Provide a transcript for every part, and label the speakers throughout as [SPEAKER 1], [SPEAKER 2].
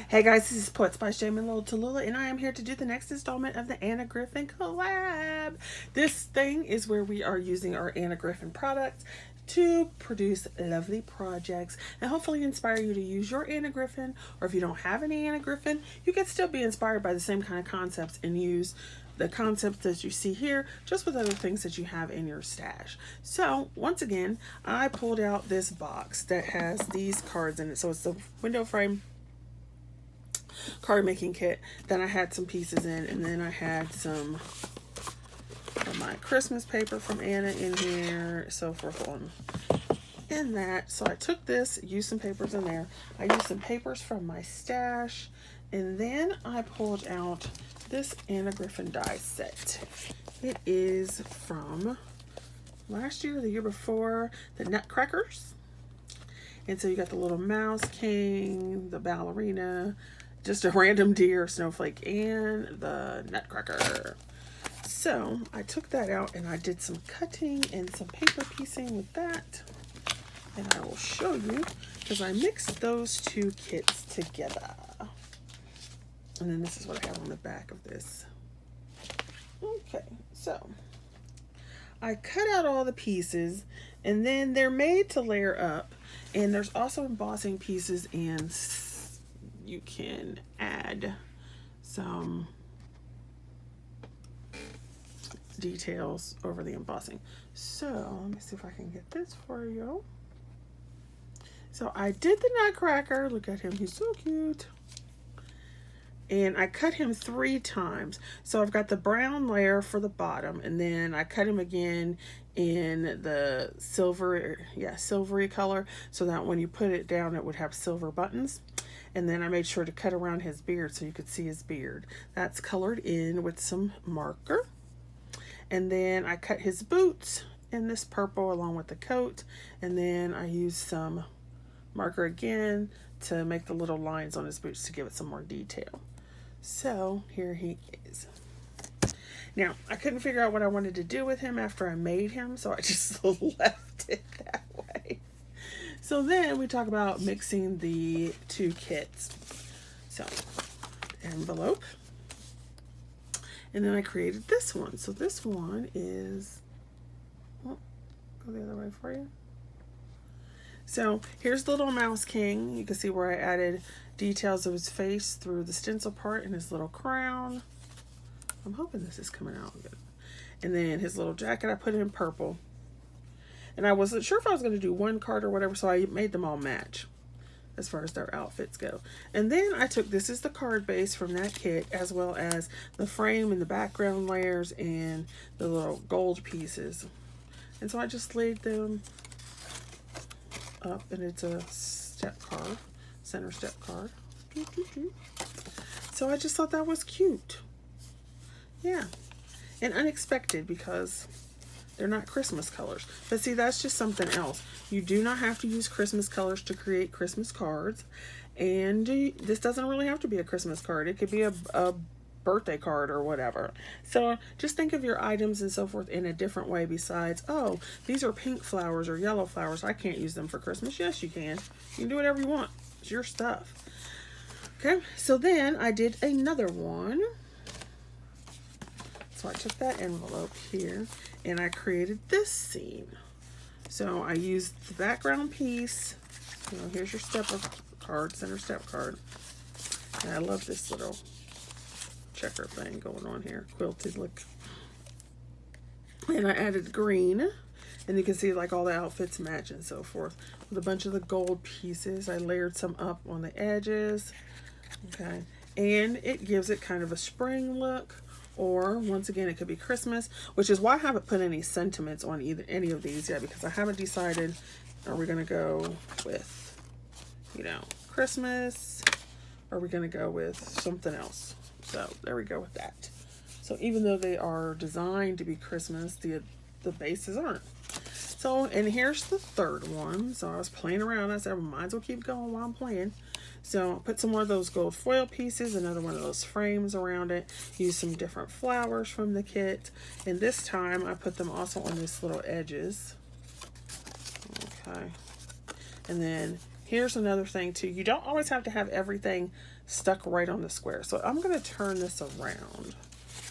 [SPEAKER 1] Hey guys, this is Poetspice Jamin Little Tallulah, and I am here to do the next installment of the Anna Griffin Collab. This thing is where we are using our Anna Griffin products to produce lovely projects and hopefully inspire you to use your Anna Griffin, or if you don't have any Anna Griffin, you can still be inspired by the same kind of concepts and use the concepts that you see here just with other things that you have in your stash. So once again, I pulled out this box that has these cards in it. So it's the window frame card making kit. Then I had some pieces in, and then I had some of my Christmas paper from Anna in here, so forth on in that. So I took this, used some papers in there. I used some papers from my stash, and then I pulled out this Anna Griffin die set. It is from last year, the year before, the Nutcrackers. And so you got the little mouse king, the ballerina, just a random deer, snowflake, and the Nutcracker. So I took that out and I did some cutting and some paper piecing with that. And I will show you, because I mixed those two kits together. And then this is what I have on the back of this. Okay, so I cut out all the pieces, and then they're made to layer up. And there's also embossing pieces, and you can add some details over the embossing. So let me see if I can get this for you. So I did the Nutcracker. Look at him, he's so cute. And I cut him 3 times. So I've got the brown layer for the bottom, and then I cut him again in the silvery color, so that when you put it down it would have silver buttons. And then I made sure to cut around his beard so you could see his beard. That's colored in with some marker. And then I cut his boots in this purple along with the coat, and then I used some marker again to make the little lines on his boots to give it some more detail. So here he is. Now, I couldn't figure out what I wanted to do with him after I made him, so I just left it that way. So then we talk about mixing the 2 kits. So, envelope. And then I created this one. So this one is, oh, go the other way for you. So here's the little mouse king. You can see where I added details of his face through the stencil part and his little crown. I'm hoping this is coming out good. And then his little jacket I put in purple. And I wasn't sure if I was going to do one card or whatever, so I made them all match as far as their outfits go. And then I took, this is the card base from that kit, as well as the frame and the background layers and the little gold pieces. And so I just laid them up, and it's a step card, center step card. So I just thought that was cute. Yeah, and unexpected because they're not Christmas colors. But see, that's just something else. You do not have to use Christmas colors to create Christmas cards. And this doesn't really have to be a Christmas card. It could be a birthday card or whatever. So just think of your items and so forth in a different way besides, oh, these are pink flowers or yellow flowers, I can't use them for Christmas. Yes, you can. You can do whatever you want. It's your stuff. Okay, so then I did another one. So I took that envelope here and I created this scene. So I used the background piece. You know, here's your stepper card, center step card. And I love this little checker thing going on here, quilted look. And I added green, and you can see like all the outfits match and so forth. With a bunch of the gold pieces, I layered some up on the edges. Okay, and it gives it kind of a spring look. Or once again, it could be Christmas, which is why I haven't put any sentiments on any of these yet, because I haven't decided, are we going to go with, you know, Christmas, or are we going to go with something else? So there we go with that. So even though they are designed to be Christmas, the bases aren't. So, and here's the third one. So I was playing around. I said, I might as well keep going while I'm playing. So put some more of those gold foil pieces, another one of those frames around it. Use some different flowers from the kit. And this time I put them also on these little edges. Okay. And then here's another thing too. You don't always have to have everything stuck right on the square. So I'm going to turn this around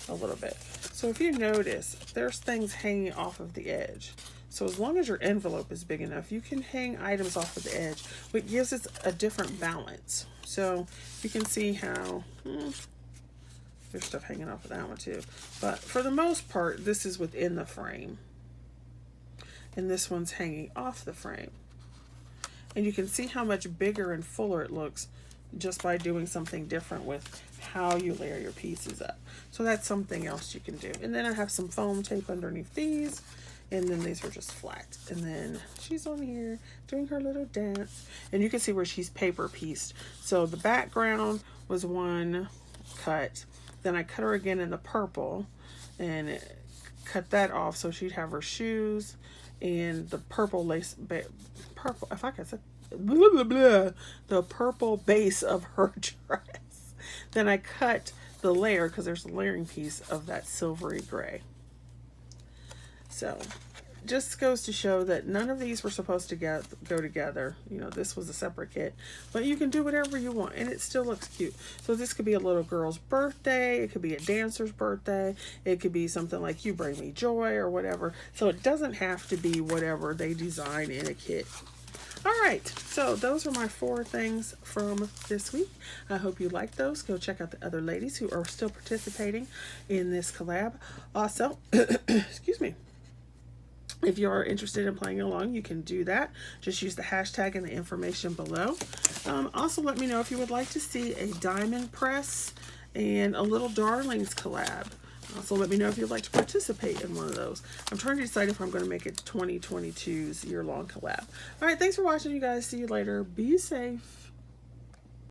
[SPEAKER 1] a little bit. So if you notice, there's things hanging off of the edge. So as long as your envelope is big enough, you can hang items off of the edge, which gives it a different balance. So you can see how there's stuff hanging off of that one too. But for the most part, this is within the frame. And this one's hanging off the frame. And you can see how much bigger and fuller it looks just by doing something different with how you layer your pieces up. So that's something else you can do. And then I have some foam tape underneath these. And then these are just flat. And then she's on here doing her little dance. And you can see where she's paper pieced. So the background was one cut. Then I cut her again in the purple and cut that off so she'd have her shoes and the purple lace, purple, if I could say, blah, blah, blah, the purple base of her dress. Then I cut the layer, because there's a layering piece of that silvery gray. So just goes to show that none of these were supposed to go together. You know, this was a separate kit, but you can do whatever you want and it still looks cute. So this could be a little girl's birthday, it could be a dancer's birthday, it could be something like You Bring Me Joy or whatever. So it doesn't have to be whatever they design in a kit. All right, so those are my 4 things from this week. I hope you like those. Go check out the other ladies who are still participating in this collab. Also, excuse me, if you are interested in playing along, you can do that. Just use the hashtag and the information below. Also, let me know if you would like to see a diamond press and a Little Darlings collab. Also, let me know if you'd like to participate in one of those. I'm trying to decide if I'm going to make it 2022's year-long collab. All right, thanks for watching, you guys. See you later. Be safe.